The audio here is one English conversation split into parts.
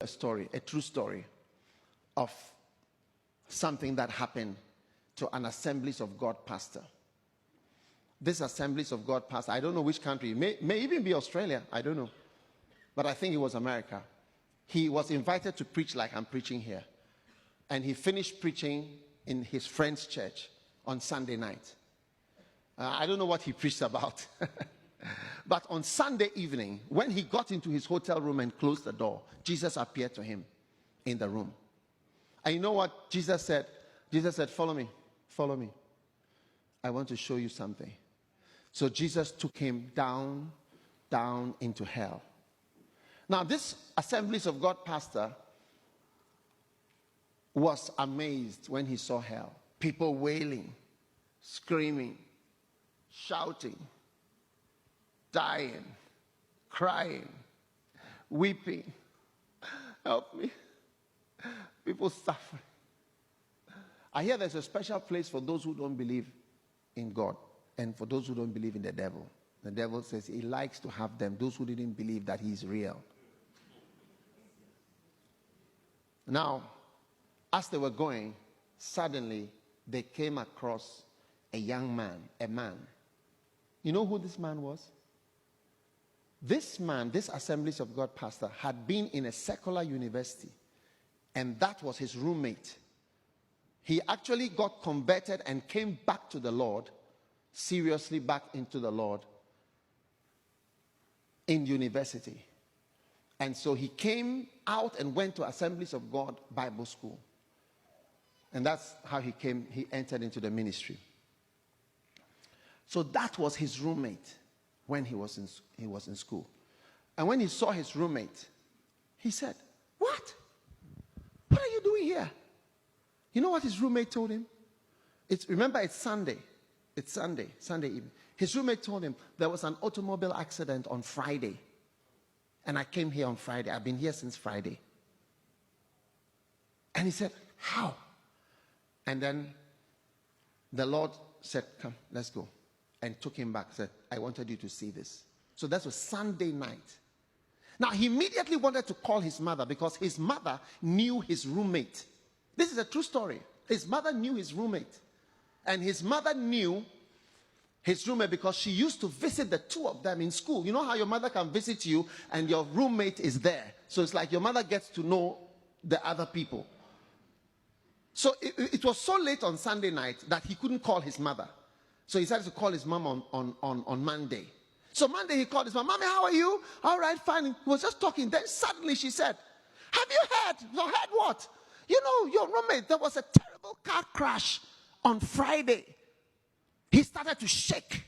a story, a true story of something that happened to an Assemblies of God pastor. This Assemblies of God pastor, I don't know which country, may even be Australia, I don't know. But I think it was America. He was invited to preach like I'm preaching here. And he finished preaching in his friend's church on Sunday night. I don't know what he preached about. But on Sunday evening, when he got into his hotel room and closed the door, Jesus appeared to him in the room. And you know what Jesus said? Jesus said, follow me, follow me. I want to show you something. So Jesus took him down into hell. Now, this Assemblies of God pastor was amazed when he saw hell. People wailing, screaming, shouting, dying, crying, weeping. Help me. People suffering. I hear there's a special place for those who don't believe in God and for those who don't believe in the devil. The devil says he likes to have them, those who didn't believe that he is real. Now, as they were going, suddenly they came across a young man, a man. You know who this man was? This man, this Assemblies of God pastor, had been in a secular university, and that was his roommate. He actually got converted and came back to the Lord, seriously back into the Lord, in university. And so he came out and went to Assemblies of God Bible School. And that's how he entered into the ministry. So that was his roommate when he was in school. And when he saw his roommate, he said, "What? What are you doing here?" You know what his roommate told him? Remember, it's Sunday. It's Sunday evening. His roommate told him there was an automobile accident on Friday. And I came here on Friday. I've been here since Friday. And he said, "How?" And then the Lord said, "Come, let's go." And took him back. Said, "I wanted you to see this." So that was Sunday night. Now, he immediately wanted to call his mother because his mother knew his roommate. This is a true story. His mother knew his roommate. And his mother knew his roommate because she used to visit the two of them in school. You know how your mother can visit you and your roommate is there. So it's like your mother gets to know the other people. So it was so late on Sunday night that he couldn't call his mother. So he decided to call his mom on Monday. So Monday he called his mom. "Mommy, how are you?" "All right, fine." He was just talking. Then suddenly she said, "Have you heard?" "No, heard what?" "You know, your roommate, there was a terrible car crash on Friday." He started to shake.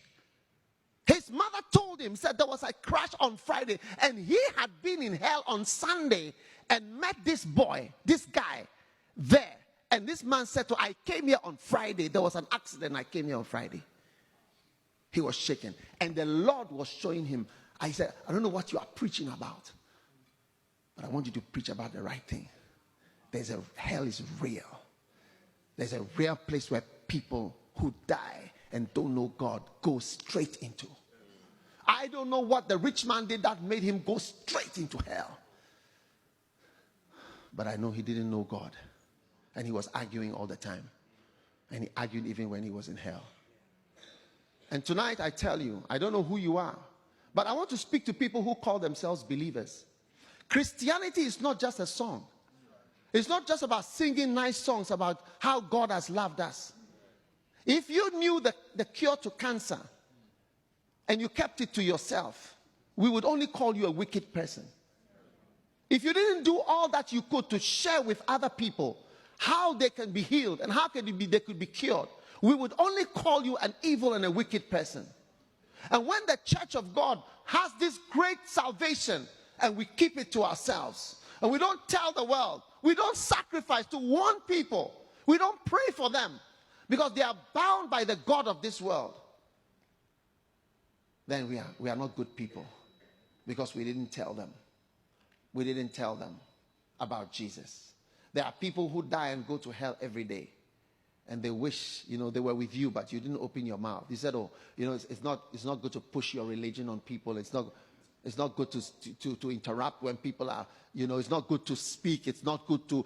His mother told him, said there was a crash on Friday. And he had been in hell on Sunday and met this boy, this guy, there. And this man said to her, "I came here on Friday. There was an accident. I came here on Friday." He was shaken. And the Lord was showing him. I said, "I don't know what you are preaching about, but I want you to preach about the right thing. Hell is real. There's a real place where people who die and don't know God go straight into. I don't know what the rich man did that made him go straight into hell. But I know he didn't know God. And he was arguing all the time. And he argued even when he was in hell. And tonight I tell you, I don't know who you are, but I want to speak to people who call themselves believers. Christianity is not just a song. It's not just about singing nice songs about how God has loved us. If you knew the cure to cancer and you kept it to yourself, we would only call you a wicked person. If you didn't do all that you could to share with other people how they can be healed and how they could be cured, we would only call you an evil and a wicked person. And when the church of God has this great salvation and we keep it to ourselves and we don't tell the world, we don't sacrifice to warn people, we don't pray for them because they are bound by the god of this world, then we are not good people because we didn't tell them. We didn't tell them about Jesus. There are people who die and go to hell every day. And they wish, they were with you, but you didn't open your mouth. You said, it's not good to push your religion on people. It's not. It's not good to interrupt when people are, it's not good to speak. It's not good to,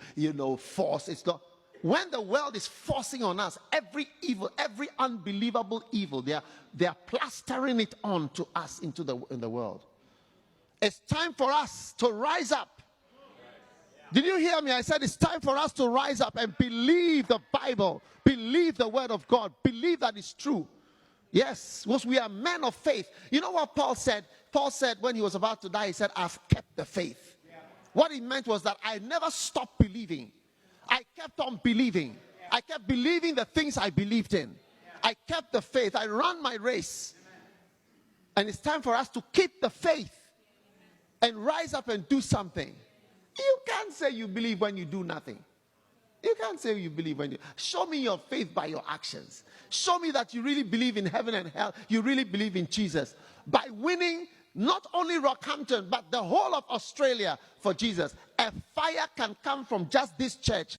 force. It's not. When the world is forcing on us every evil, every unbelievable evil, they are plastering it on to us in the world. It's time for us to rise up. Did you hear me? I said it's time for us to rise up and believe the Bible, believe the word of God, believe that it's true. Yes, because we are men of faith. You know what Paul said? Paul said when he was about to die, he said, I've kept the faith. What he meant was that I never stopped believing. I kept on believing. I kept believing the things I believed in. I kept the faith. I ran my race. And it's time for us to keep the faith and rise up and do something. You can't say you believe when you do nothing. You can't say you believe when you... Show me your faith by your actions. Show me that you really believe in heaven and hell. You really believe in Jesus. By winning not only Rockhampton, but the whole of Australia for Jesus. A fire can come from just this church